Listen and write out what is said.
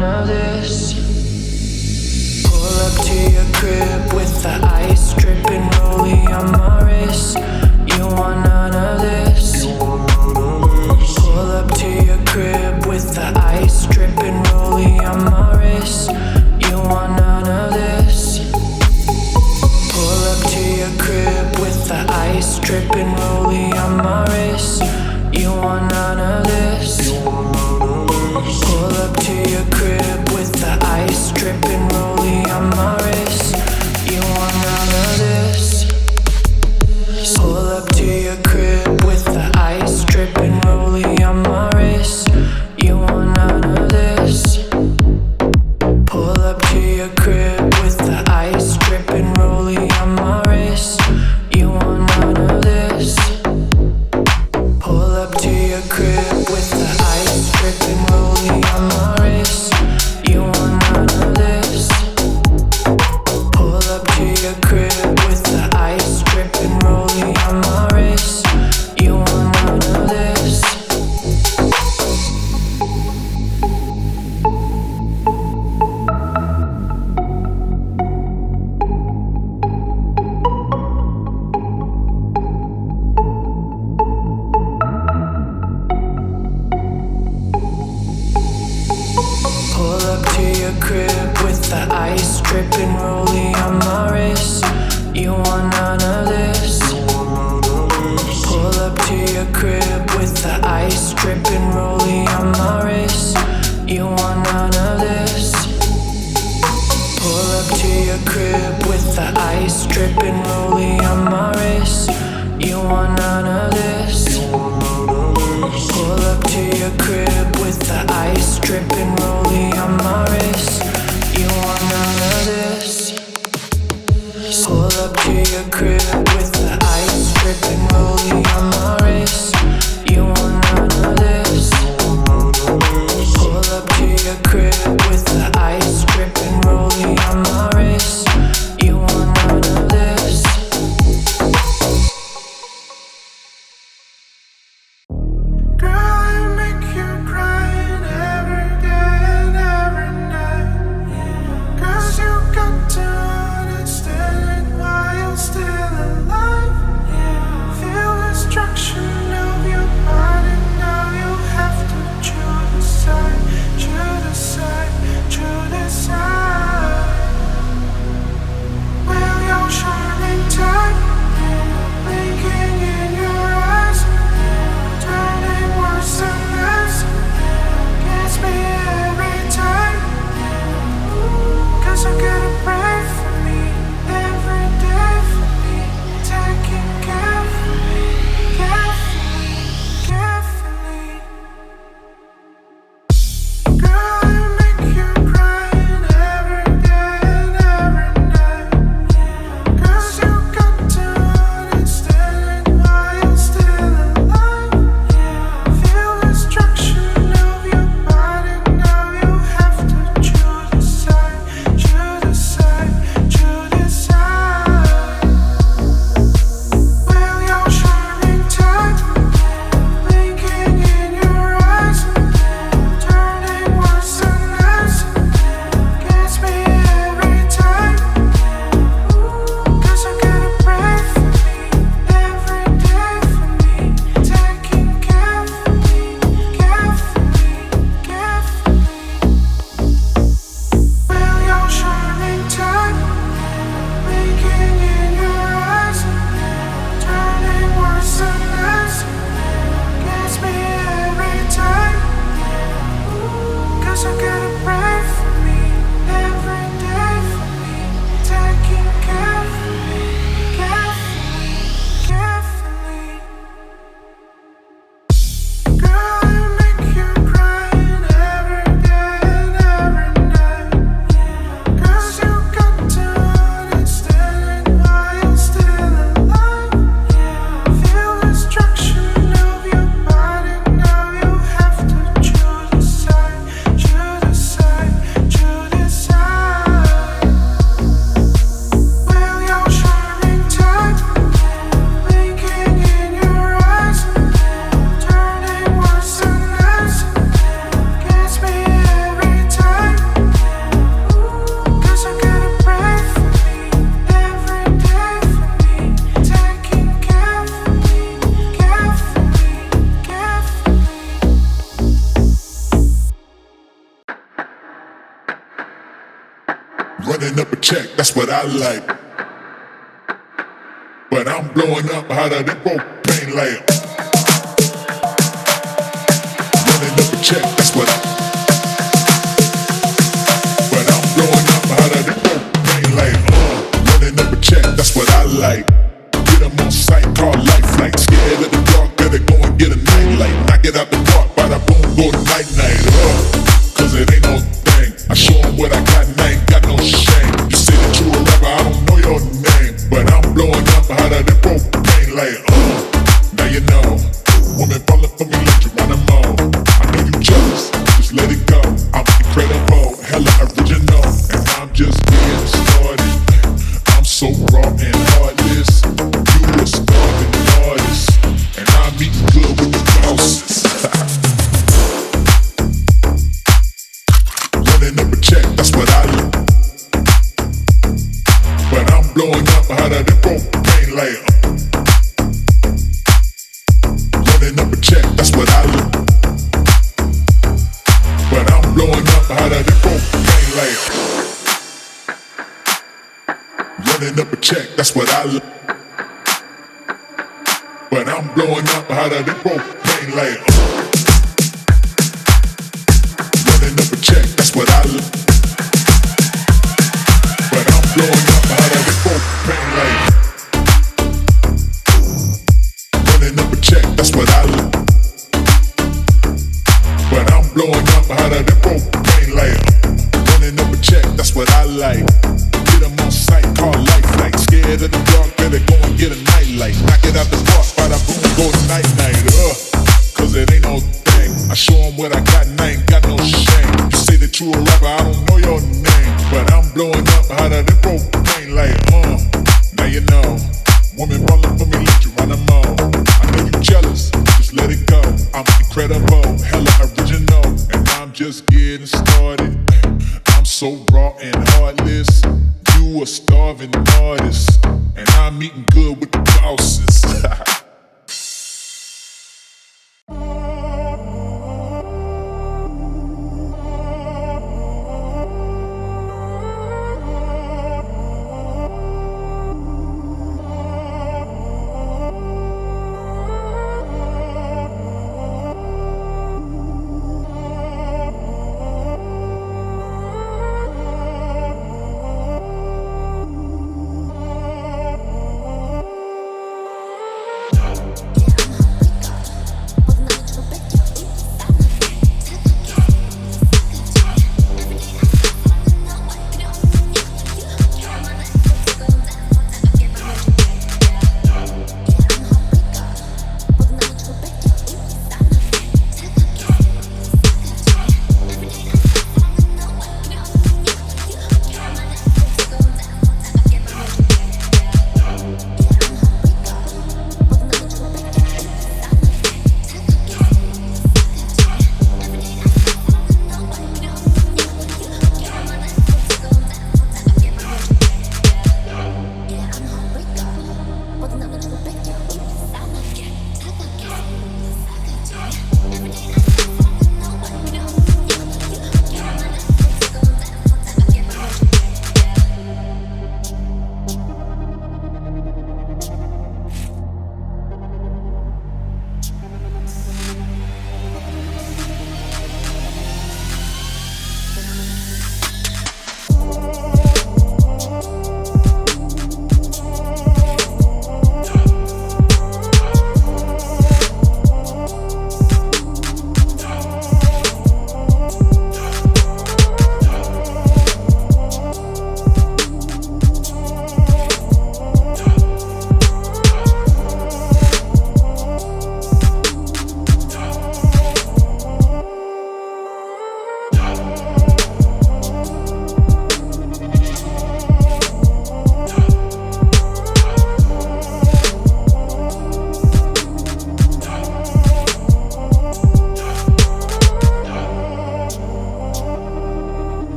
none of this. Pull up to your crib with the ice dripping rolling on my wrist. You want none of this. Pull up to your crib with the ice dripping rolling on my wrist. You want none of this. Pull up to your crib with the ice dripping rolling on my wrist. You want none of this. Pull up to your crib with the ice dripping rolling on my wrist. You want none of this. Pull up to your crib with the ice dripping rolling on my wrist. You want none of this. Pull up to your crib with the ice dripping rolling on my wrist. You want none of this. Pull up to your crib with the ice dripping rolling on my wrist. You want none of this. Pull up to your crib with the ice dripping rolling on my wrist. You want none of this. Pull up to your crib with the ice dripping rolling on my wrist. You want none of this. Pull up to your crib with the ice dripping rolling on my wrist. You want none of this. Pull up to your crib with the ice dripping rolling on my wrist. You want none of this. Pull up to your crib with the ice dripping rolling on my wrist. You want none of this. Pull up to your crib with the ice dripping rolling on my wrist. You want none of this. Pull up to your crib Running up a check, that's what I like. But I'm blowing up hotter than propane lamp. Running up a check, that's what I. But I'm blowing up hotter than propane lamp. Running up a check, that's what I like. Get 'em on sight, call lifeline. Scared of the dark, better go and get a nightlight. Knock it out the park, bada boom, go to night night. Cause it ain't no thing. I show 'em what I got and I ain't got no shame. You say that you a rapper, I don't know your name. But I'm blowing up hotter than propane lamp. Now you know. Women falling for me, let you run them all. I know you jealous, just let it go. I'm incredible, hella original. And I'm just getting started. I'm so raw and heartless. You a starving artist. And I'm eating good with the bosses. Running up a check, that's what I like. But I'm blowing up hotter than propane lamp. Running up a check, that's what I like. But I'm blowing up hotter than propane lamp. Running up a check, that's what I like. But I'm blowing up hotter than propane lamp. Running up a check, that's what I like. But I'm blowing up hotter than propane lamp. Running up a check, that's what I like. But I'm blowing up hotter than propane lamp. Running up a check, that's what I like. Get 'em on sight, call lifeline. Scared of the dark, better go and get a nightlight. Knock it out the park, bada boom, go to night night. Cause it ain't no thing. I show 'em what I got and I ain't got no shame. You say that you a rapper, I don't know your name. But I'm blowing up hotter than propane lamp. Now you know. Women rolling for me, let you run them all. I know you jealous, just let it go. I'm incredible, hella original. And I'm just getting started. I'm so raw and heartless. You a starving artist. And I'm eating good with the bosses.